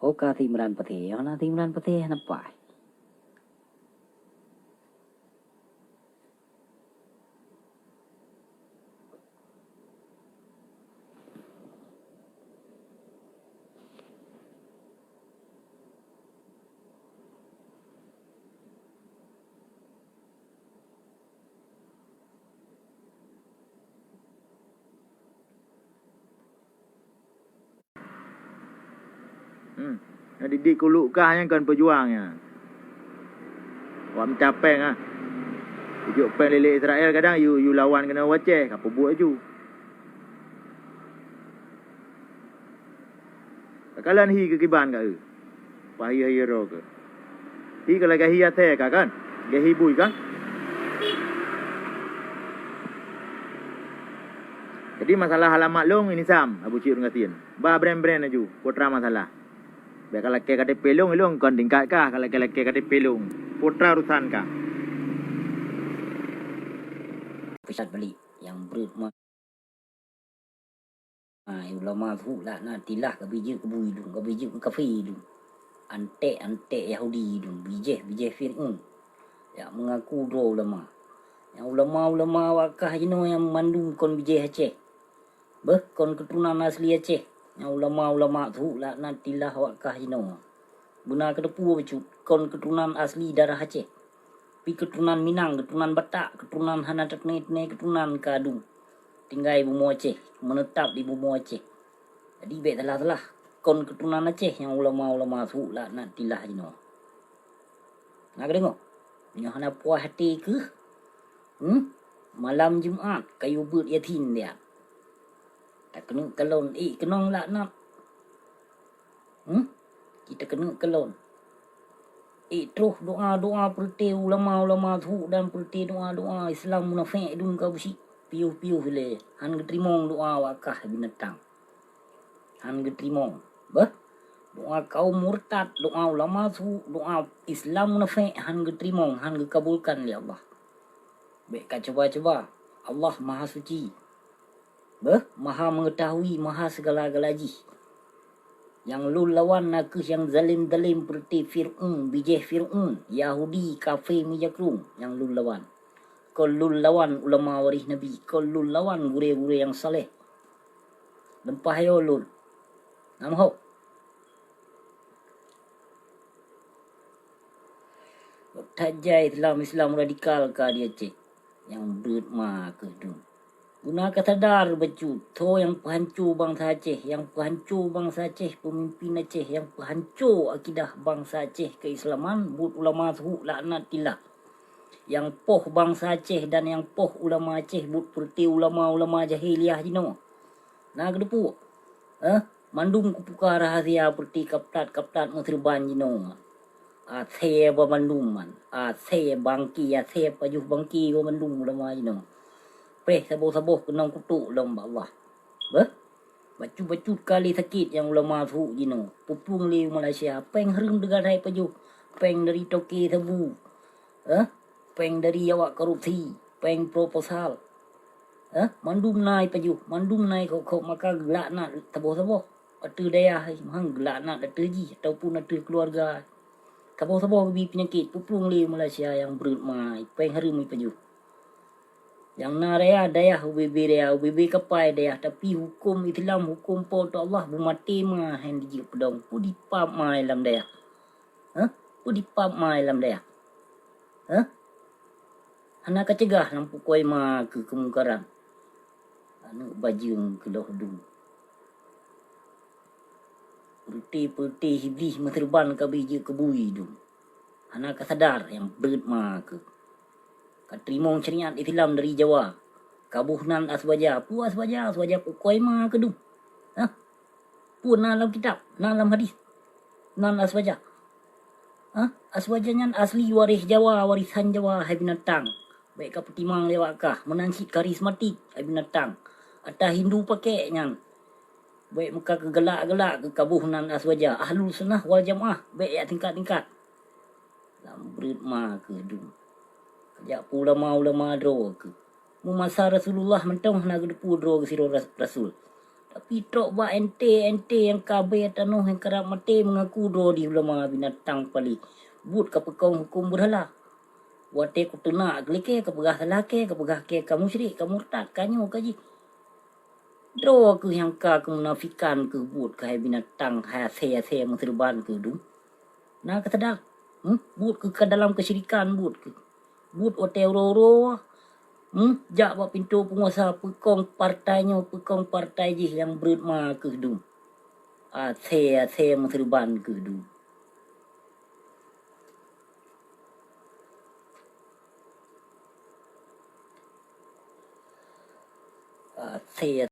Oka timran pete, ana timran pete napai. Didik kulukah yang kan pejuangnya. Wak mencapeng ah. Tujuk peng lele Israel kadang you lawan kena waceh, apa buat ju. Kakalan hi ke kiban ka e. Pahi ro ke. Hi kalau gahi ate ka kan? Gahi bui kan? Jadi masalah halamak long ini sam Abu Cik ngatin. Ba brand-brand aju, putra masalah. Baik kalau ke kata pelong ilong kon tingkat kah kalau ke kata pelong. Putra urusan kah? Pusat balik yang berut ulama tu lah tilah ke biji ke bui dum ke biji ke kafe dum ante Yahudi dum biji Fir'aun ya mengaku dua ulama yang ulama wakah jino yang mandum kon biji Aceh kon keturunan asli Aceh yang ulama tu lah tilah wakah jino guna kedepu becut kon keturunan asli darah Aceh pi keturunan Minang keturunan Batak keturunan Hanatak ne keturunan Kadung tinggal ibu Aceh menetap di ibu Aceh. Jadi baik telah kon keturunan Aceh yang ulama tu lah nak tilah jino. Nak tengok. Nyo hana puas hati ke? Malam Jumaat kayu ber yatin dia. Tak kena kelon kenong lah nak. Kita kena kelon. Terus doa perti ulama tu dan perti doa Islam munafik dun ka busi. Piuh le. Han getrimong doa wakah binatang. Han getrimong. Doa kaum murtad, doa ulama tu, doa Islam munafik han getrimong, han gekabulkan oleh Allah. Baik kat coba. Allah Maha Suci. Maha mengetahui, Maha segala-galaji. Yang lul lawan nak yang zalim seperti Fir'aun, bijih Fir'aun, Yahudi, kafir mijakrung yang lul lawan. Kau lul lawan ulama waris Nabi, kau lul lawan gure-gure yang saleh. Lempah yo lul. Nampak? Tajai Islam radikal ka dia cik. Yang berma ke tu. Guna sadar becut. To yang penghancur bangsa Aceh. Yang penghancur bangsa Aceh. Pemimpin Aceh. Yang penghancur akidah bangsa Aceh keislaman. But ulama tu laknat tilah. Yang poh bangsa Aceh dan yang poh ulama Aceh. But perti ulama jahiliah jino. Nah kedepu. Mandum kupuka rahasia perti kaptat muterban jino. Athe ba mandum man. Athe bangki. Athe pajuh bangki ba mandum ulama jino. Peh sabuh kenang kutuk lomba Allah. Bacu kali sakit yang ulama tu jino. Pupung li Malaysia. Peng harum degadai pajuh. Peng dari toki sabu. Peng dari awak korupsi. Peng proposal. Mandum nai pajuh. Mandum nai kok maka gelak nak sabuh. Atu daya hang gelak nak aterji ataupun atu keluarga. Sabuh bi penyakit pupung li Malaysia yang bermai. Peng harum pajuh. Yang naraya dayah UBB kapai dayah tapi hukum Islam hukum po to Allah bumati mah hen di pedong pu dipap mai lam dayah. Pu dipap mai lam dayah. Hana kacegah lampu koi ma ke kemungkaran. Anu bajung ke doh dum. Perti hiblis meterban ka biji kebui dum. Hana kasadar yang berit ma ke. Katrimong syariat Islam dari Jawa. Kabuhnan aswaja. Pu aswaja pukoi ma kedung. Pu dalam kitab, dalam hadis. Nan aswaja. Aswajanya asli waris Jawa, warisan Jawa hai binatang. Baik ka petimang lewat kah, menansik karismatik hai binatang. Atau Hindu pakai nyan. Baik muka kegelak-gelak ke kabuhnan aswaja. Ahlul sunnah wal jamaah. Baik ya tingkat-tingkat. Lambrit ma kedung. Kejap ulama dro ke. Masa Rasulullah mentong nak depu dro ke siro Rasul. Tapi trok ba ente yang kabe tanu yang kerap mati mengaku dro di ulama binatang pali. But ka pekong hukum berhala. Wate ku tuna glike ka pegah salake ka pegah ke kamu syrik kamu murtad kanyo kaji. Dro ku yang ka kemunafikan ke but ka binatang ha se muserban ke du. Nah kata dah. But ke dalam kesyirikan but ke. But wate ro jak buat pintu penguasa pekong partai je yang berma ke du. Se muserban ke du. Se